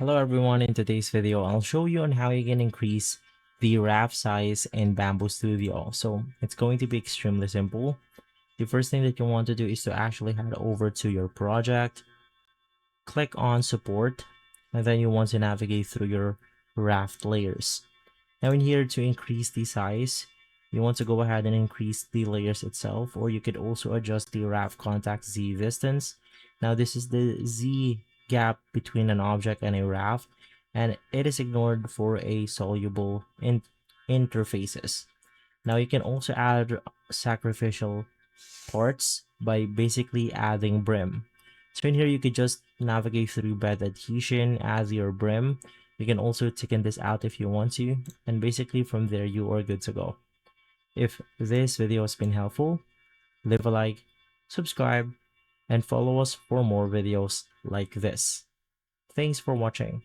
Hello everyone, in today's video, I'll show you on how you can increase the raft size in Bambu Studio. So it's going to be extremely simple. The first thing that you want to do is to actually head over to your project, click on support, and then you want to navigate through your raft layers. Now in here, to increase the size, you want to go ahead and increase the layers itself, or you could also adjust the raft contact Z distance. Now this is the Z gap between an object and a raft, and it is ignored for a soluble interfaces. Now you can also add sacrificial parts by basically adding brim. So in here, you could just navigate through bed adhesion, add your brim. You can also ticken this out if you want to, and basically from there, you are good to go. If this video has been helpful, leave a like, subscribe, and follow us for more videos like this. Thanks for watching.